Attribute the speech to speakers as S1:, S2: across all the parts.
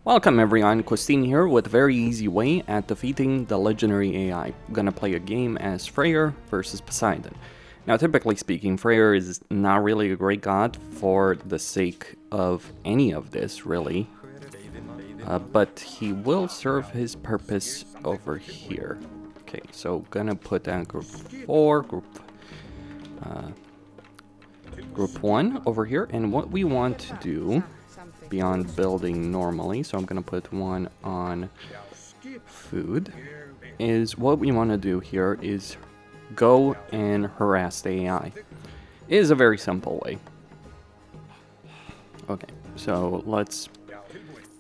S1: Welcome everyone, Christine here with a very easy way at defeating the legendary AI. I'm gonna play a game as Freyr versus Poseidon. Now typically speaking, Freyr is not really a great god for the sake of any of this really. But he will serve his purpose over here. Okay, so gonna put down group 4, group 1 over here, and what we want to do beyond building normally, so I'm gonna put one on food, is what we want to do here is go and harass the AI. It is a very simple way. Okay, so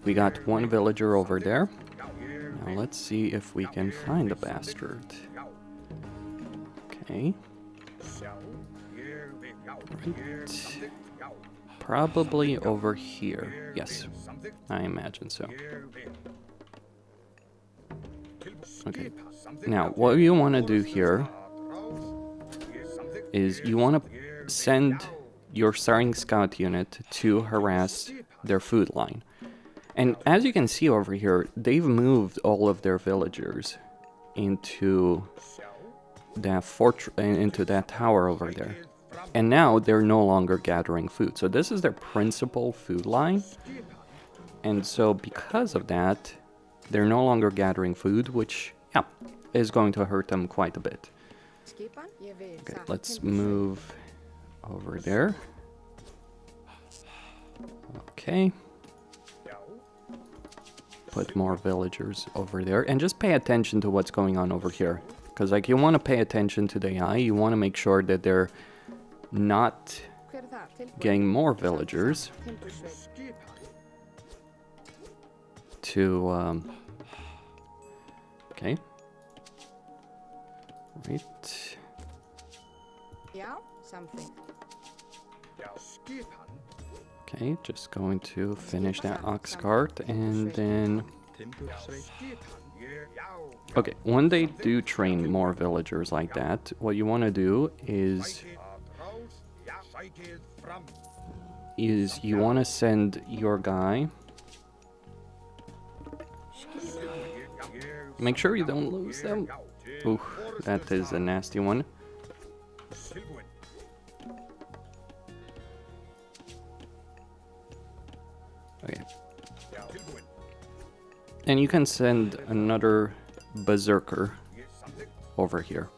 S1: we got one villager over there. Now let's see if we can find the bastard. Okay. Right. Probably over here. Yes, I imagine so. Okay, now what you want to do here is you want to send your starting scout unit to harass their food line. And as you can see over here, they've moved all of their villagers into that into that tower over there. And now they're no longer gathering food. So this is their principal food line. And so because of that, they're no longer gathering food, which, yeah, is going to hurt them quite a bit. Okay, let's move over there. Okay. Put more villagers over there. And just pay attention to what's going on over here. Because, like, you want to pay attention to the AI. You want to make sure that they're not getting more villagers to okay, right, okay, just going to finish that ox cart, and then okay, when they do train more villagers like that, what you want to do is you want to send your guy. Make sure you don't lose them. Ooh, that is a nasty one. Okay. And you can send another berserker over here.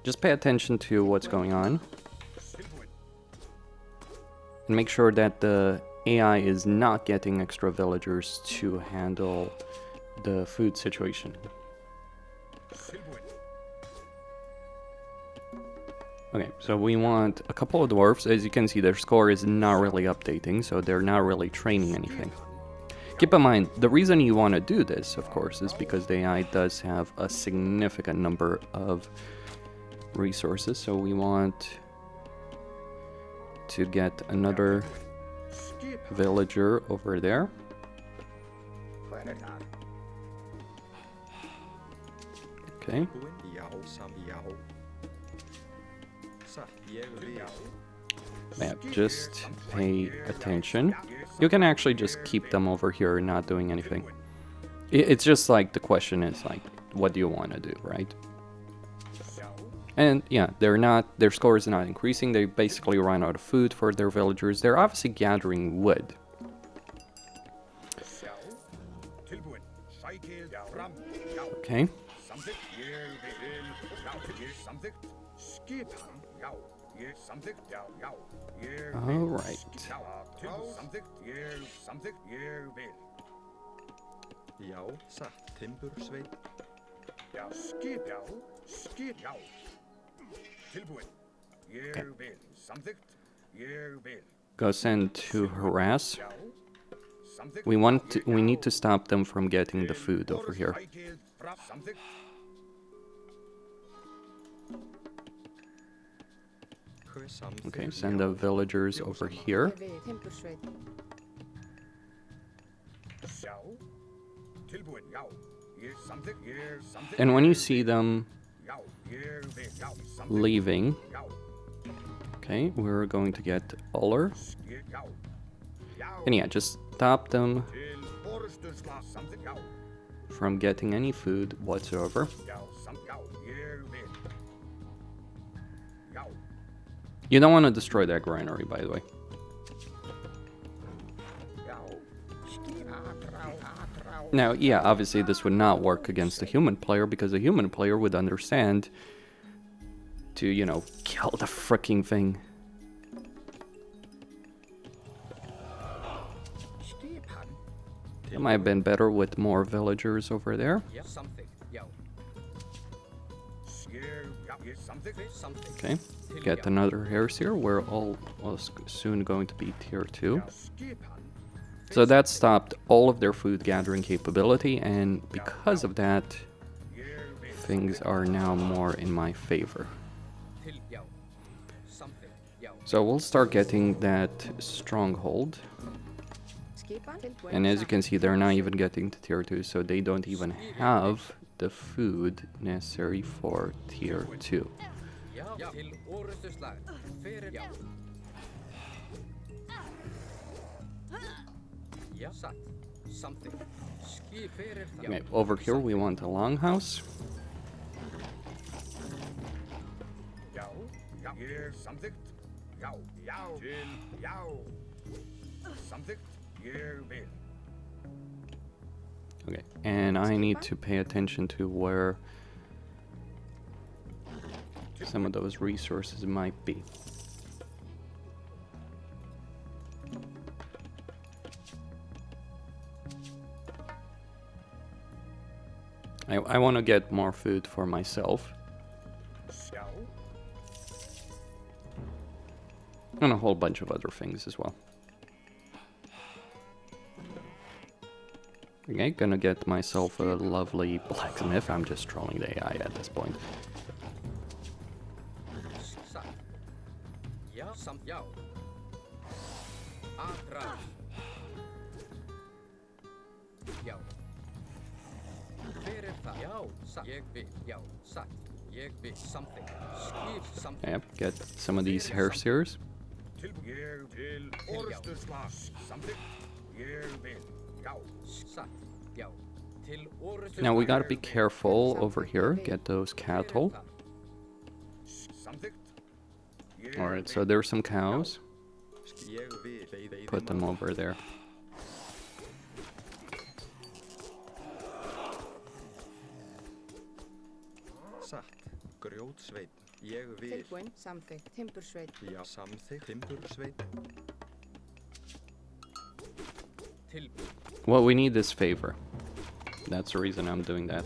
S1: Just pay attention to what's going on. And make sure that the AI is not getting extra villagers to handle the food situation. Okay, so we want a couple of dwarves. As you can see, their score is not really updating, so they're not really training anything. Keep in mind, the reason you want to do this, of course, is because the AI does have a significant number of resources, so we want to get another villager over there. Okay. Yeah, just pay attention. You can actually just keep them over here not doing anything. It's just like the question is like, what do you want to do, right? And yeah, their score is not increasing. They basically run out of food for their villagers. They're obviously gathering wood. Okay. All right. Okay. Go send to harass. We need to stop them from getting the food over here. Okay, send the villagers over here. And when you see them leaving, okay, we're going to get Uller. And yeah, just stop them from getting any food whatsoever. You don't want to destroy that granary, by the way. Now, yeah, obviously this would not work against a human player, because a human player would understand to, you know, kill the freaking thing. It might have been better with more villagers over there. Okay, get another Herseer. We're almost soon going to be tier 2. So that stopped all of their food gathering capability, and because of that, things are now more in my favor. So we'll start getting that stronghold. And as you can see, they're not even getting to tier 2, so they don't even have the food necessary for tier 2. Okay, over here we want a longhouse. Okay, and I need to pay attention to where some of those resources might be. I want to get more food for myself. And a whole bunch of other things as well. Okay, gonna get myself a lovely blacksmith. I'm just trolling the AI at this point. Yep, get some of these Herseers. Now we gotta be careful over here, get those cattle. Alright, so there's some cows. Put them over there.
S2: Tilbúin, samþykkt, timbursveit.
S3: Já, samþykkt, timbursveit.
S1: Well, we need this favor. That's the reason I'm doing that.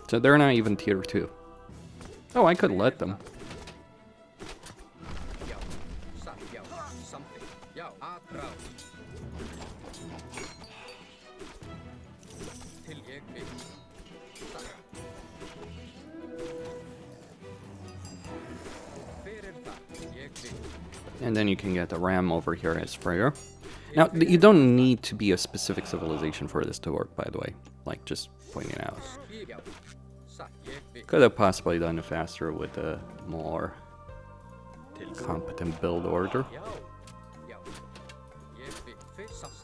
S1: So they're not even tier 2. Oh, I could let them. And then you can get the ram over here as Freyr. Now, you don't need to be a specific civilization for this to work, by the way. Like, just pointing it out. Could have possibly done it faster with a more competent build order.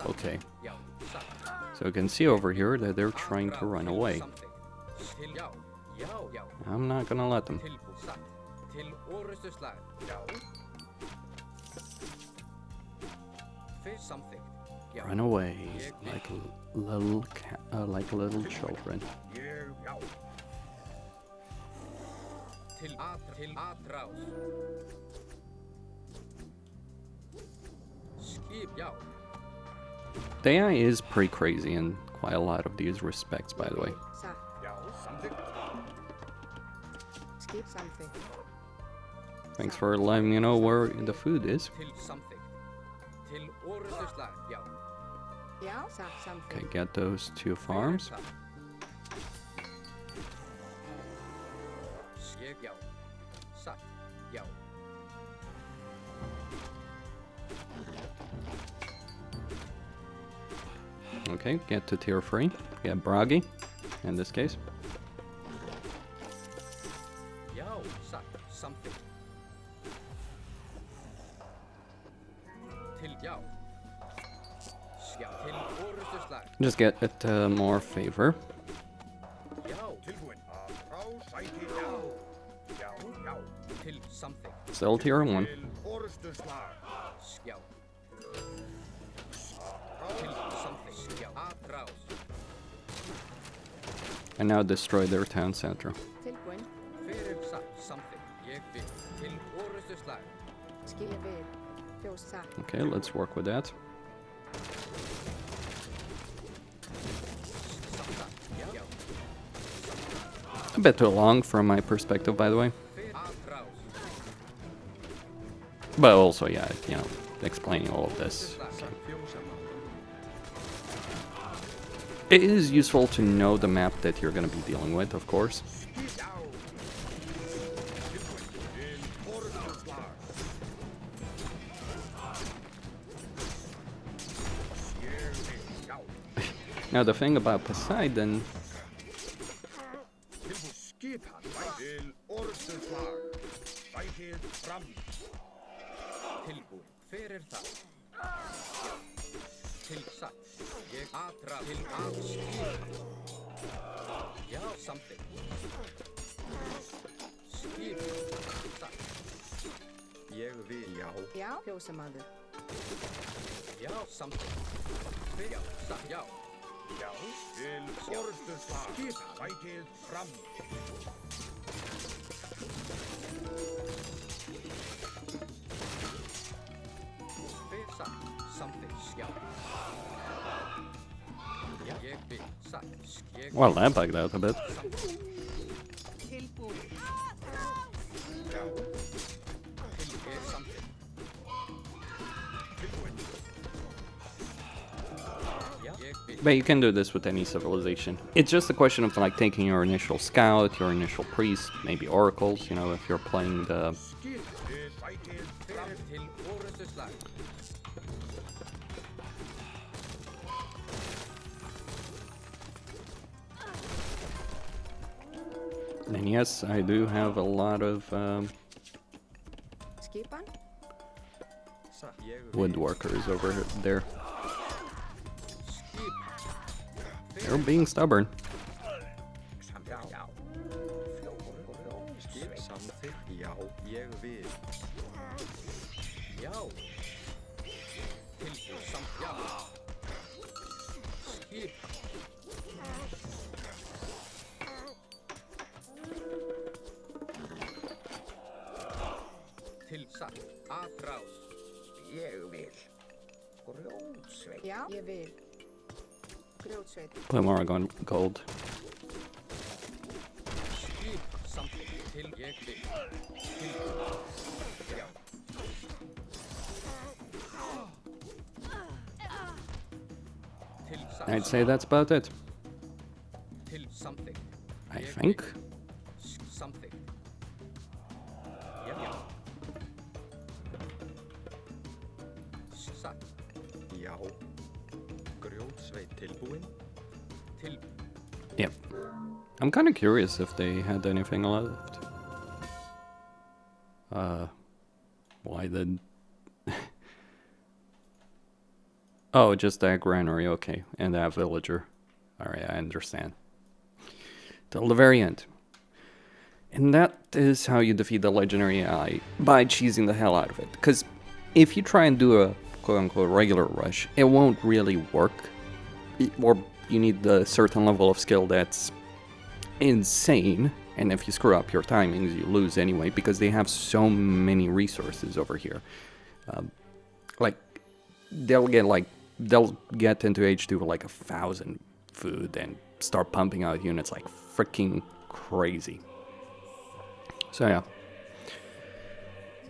S1: Okay. So you can see over here that they're trying to run away. I'm not gonna let them. Run away like little children. The AI is pretty crazy in quite a lot of these respects, by the way. Thanks for letting me know where the food is. Okay, get those 2 farms. Okay, get to tier 3. Get Bragi. in this case.
S3: Já, satt, something. Til, já. Skjá, til orustuslag.
S1: Just get it more favor.
S3: Já, tilbúin. Rás, sæti, já. Já, já. Til something.
S1: Still tier 1.
S3: Til orustuslag. Skjá. Til something. Skjá. Atrás.
S1: And now destroy their town center.
S2: Tilbúin.
S3: Fyrir satt, something. Ég vil. Til orustuslag.
S2: Skil við. Fjós satt.
S1: Okay, let's work with that.
S3: Já, já.
S1: A bit too long from my perspective, by the way.
S3: Fyrir atrás.
S1: But also, yeah, you know, explaining all of this.
S3: Satt, fjósamann.
S1: It is useful to know the map that you're going to be dealing with, of course.
S3: Já. Tilbúin. Til orustuslag. Ég vil. Já.
S1: Now, the thing about Poseidon,
S3: Tilbúin. Skipan. Til orustuslag. Sætið fram. Tilbúin. Fyrir það. Já. Til satt. Ég atra til að skipan. Já, something. Skipan. Satt. Ég vil. Já.
S2: Já, fjósamaður.
S3: Já, something. Já, satt. Já. Já. Til orustuslag. Skipan. Sætið fram. Fyrir satt. Something. Skjá. Já, ég vil. Satt. Ég
S1: well, that bugged out a bit.
S2: Tilbúin.
S3: Já. Til er something. Tilbúin. Já, ég vil.
S1: But you can do this with any civilization. It's just a question of like taking your initial scout, your initial priest, maybe oracles, you know, if you're playing the...
S3: Skip. Sætið fram. Til orustuslag.
S1: And yes, I do have a lot of
S2: Skipan.
S3: Satt. Ég vil.
S1: woodworkers over there.
S3: Skip.
S1: They're being stubborn.
S3: Já. Já. Skip. Samþykkt. Já. Ég vil. Já. Tilbúin. Samt. Já. Skip. Til satt. Atrás. Ég vil. Grjótsveit.
S2: Já, ég vil. Grjótsveit.
S1: Put more gold.
S3: Skip. Samþykkt. Til ég vil. Tilbúin. Já. Til satt.
S1: I'd say that's about it.
S3: Til something.
S1: I think.
S3: Something. Já, já. Satt. Já. Grjótsveit tilbúin. Til.
S1: Yep. I'm kind of curious if they had anything left. Why the... Oh, just that granary, okay. And that villager. Alright, I understand. Till the very end. And that is how you defeat the legendary AI, by cheesing the hell out of it. Because if you try and do a quote-unquote regular rush, it won't really work. Or you need a certain level of skill that's insane, and if you screw up your timings, you lose anyway, because they have so many resources over here. Like, they'll get into H2 with like 1,000 food and start pumping out units like freaking crazy. So yeah,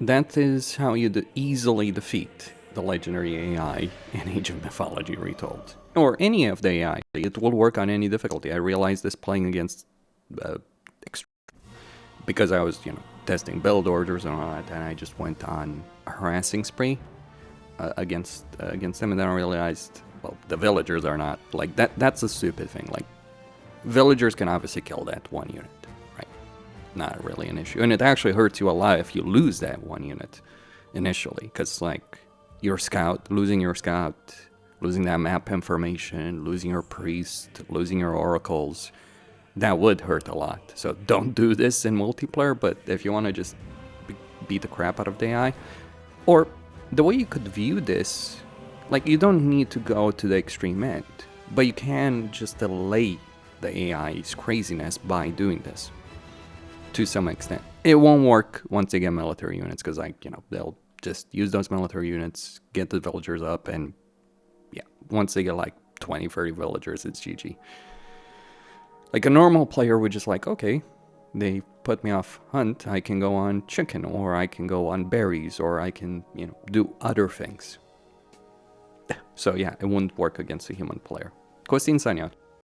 S1: that is how you easily defeat the legendary AI in Age of Mythology Retold. Or any of the AI. It will work on any difficulty. I realized this playing against because I was, testing build orders and all that, and I just went on a harassing spree against them, and then I realized, well, the villagers are not like that. That's a stupid thing. Like, Villagers can obviously kill that one unit, right? Not really an issue. And it actually hurts you a lot if you lose that one unit initially, because, like, your scout, losing that map information, losing your priest, losing your oracles, that would hurt a lot. So don't do this in multiplayer, but if you want to just beat the crap out of the AI, or the way you could view this, like, you don't need to go to the extreme end, but you can just delay the AI's craziness by doing this to some extent. It won't work once they get military units, because, like, you know, they'll just use those military units, get the villagers up, and yeah, once they get like 20, 30 villagers, it's GG. Like, a normal player would just like, okay, they put me off hunt, I can go on chicken, or I can go on berries, or I can, you know, do other things. So yeah, it wouldn't work against a human player. Костин Саня.